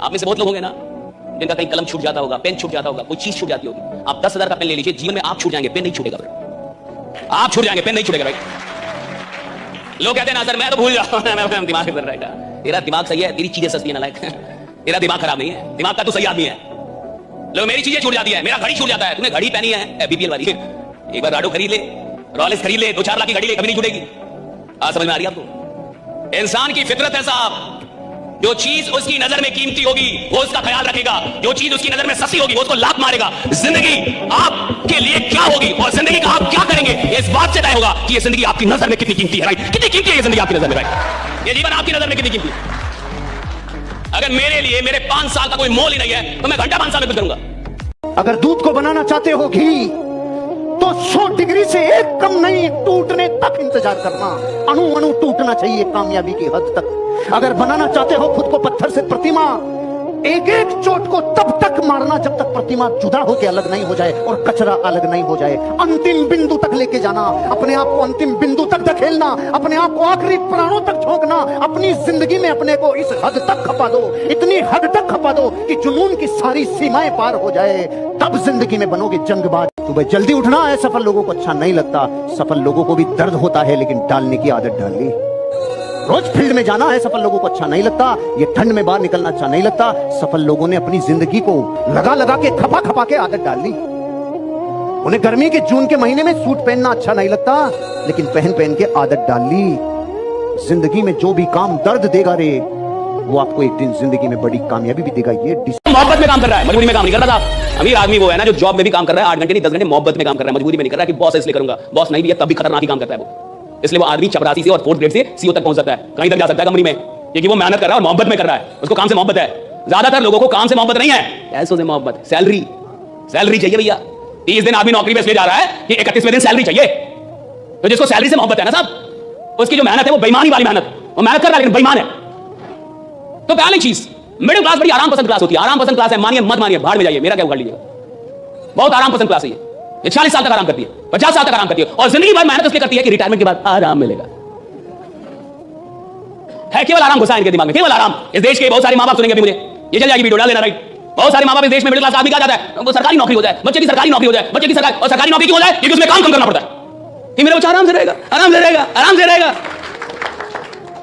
आप में से बहुत लोग होंगे ना जिनका कहीं कलम छूट जाता होगा, पेन छूट जाता होगा, कोई चीज छूट जाती होगी। आप 10,000 का पेन ले लीजिए, जीवन में आप छूट जाएंगे, पेन नहीं छूटेगा। फिर आप छूट जाएंगे, पेन नहीं छूटेगा भाई। लोग कहते हैं ना सर मैं तो भूल जाता हूं, दिमाग कर रहा है। तेरा दिमाग सही है, तेरी चीजें सस्ती है ना, लाइक तेरा दिमाग खराब नहीं है, दिमाग का तू सही आदमी है। लोग मेरी चीजें छूट जाती है, मेरा घड़ी छूट जाता है। तूने घड़ी पहनी है बीपीएल वाली, एक बार राडो खरीद ले, रॉलेक्स खरीद ले, 2-4 लाख की घड़ी ले, कभी नहीं छूटेगी। आज समझ में आ रही है आपको? इंसान की फितरत है साहब, जो चीज उसकी नजर में कीमती होगी वो उसका ख्याल रखेगा, जो चीज उसकी नजर में सस्ती होगी वो उसको लात मारेगा। जिंदगी आपके लिए क्या होगी और जिंदगी का आप क्या करेंगे, इस बात से तय होगा कि ये जिंदगी आपकी नजर में कितनी कीमती है। राइट, कितनी कीमती है ये जिंदगी आपकी नजर में? राइट, ये जीवन आपकी नजर में कितनी कीमती है? अगर मेरे लिए मेरे 5 साल का कोई मोल ही नहीं है तो मैं घंटा 5 साल में कुछ करूंगा। अगर दूध को बनाना चाहते हो घी तो 100 डिग्री से एक कम नहीं, टूटने तक इंतजार करना। अणु अणु टूटना चाहिए कामयाबी की हद तक। अगर बनाना चाहते हो खुद को पत्थर से प्रतिमा, एक एक चोट को तब तक मारना जब तक प्रतिमा जुदा होकर अलग नहीं हो जाए और कचरा अलग नहीं हो जाए। अंतिम बिंदु तक लेके जाना, अपने आप को अंतिम बिंदु तक धकेलना, अपने आप को आखिरी प्राणों तक झोंकना। अपनी जिंदगी में अपने को इस हद तक खपा दो, इतनी हद तक खपा दो कि जुनून की सारी सीमाएं पार हो जाए, तब जिंदगी में बनोगे जंगबाज। सुबह जल्दी उठना है, सफल लोगों को अच्छा नहीं लगता। सफल लोगों को भी दर्द होता है, लेकिन डालने की आदत डाल ली। रोज फील्ड में जाना है, सफल लोगों को अच्छा नहीं लगता। ये ठंड में बाहर निकलना अच्छा नहीं लगता। सफल लोगों ने अपनी जिंदगी को लगा लगा के, खपा खपा के आदत डाल ली। उन्हें गर्मी के जून के महीने में सूट पहनना अच्छा नहीं लगता, लेकिन पहन पहन के आदत डाल ली। जिंदगी में जो भी काम दर्द देगा रे, वो आपको एक दिन जिंदगी में बड़ी कामयाबी भी देगा। ये मोहब्बत में काम कर रहा है, मजबूरी में काम नहीं कर रहा था। अमीर आदमी वो है ना जो जॉब में भी काम कर रहा है 8 घंटे नहीं 10 घंटे, मोहब्बत में काम कर रहा है, मजबूरी में नहीं कर रहा है कि बॉस इसलिए करूंगा। बॉस नहीं भी है तब भी खतरनाक ही काम करता है वो। इसलिए वो आदमी चपरासी से और 4th ग्रेड से सीईओ तक पहुंच सकता है, कहीं तक जा सकता है कंपनी में, क्योंकि वो मेहनत कर रहा है और मोहब्बत में कर रहा है। उसको काम से मोहब्बत है। ज्यादातर लोगों को काम से मोहब्बत नहीं है, पैसों से मोहब्बत है। सैलरी चाहिए भैया। 30 दिन आदमी नौकरी पे इसलिए जा रहा है कि 31वें दिन सैलरी चाहिए। तो जिसको सैलरी से मोहब्बत है ना साहब, उसकी जो मेहनत है वो बेईमानी वाली मेहनत, वो मेहनत कर रहा है लेकिन बेईमान है। तो पहली चीज, मिडिल क्लास बड़ी आराम पसंद क्लास होती है। आराम पसंद क्लास है, मानिए मत मानिए, भाड़ में जाइए, मेरा क्या उखाड़ लीजिएगा। बहुत आराम पसंद क्लास है ये 40 साल तक आराम करती है, 50 साल तक आराम करती है और जिंदगी भर मेहनत इसलिए करती है कि रिटायरमेंट के बाद आराम मिलेगा। है केवल आराम घुसा इनके दिमाग में, केवल आराम। इस देश के बहुत सारे माँ बाप सुनेंगे अभी मुझे, ये चल जाएगी वीडियो डाल देना। राइट, बहुत सारे माँ बाप इस देश में मिडिल क्लास आदमी क्या चाहता है, वो सरकारी नौकरी हो जाए, बच्चे की सरकारी नौकरी हो जाए, बच्चे की सरकारी, और सरकारी नौकरी क्यों हो जाए, क्योंकि उसमें काम कम करना पड़ता है कि मेरा बच्चा आराम से रहेगा, आराम से रहेगा, आराम से रहेगा।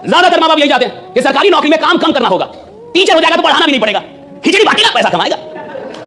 ज्यादातर माँ बाप यही चाहते हैं कि सरकारी नौकरी में काम कम करना होगा, टीचर हो जाएगा तो पढ़ाना भी नहीं पड़ेगा, खिचड़ी बांटेगा पैसा कमाएगा।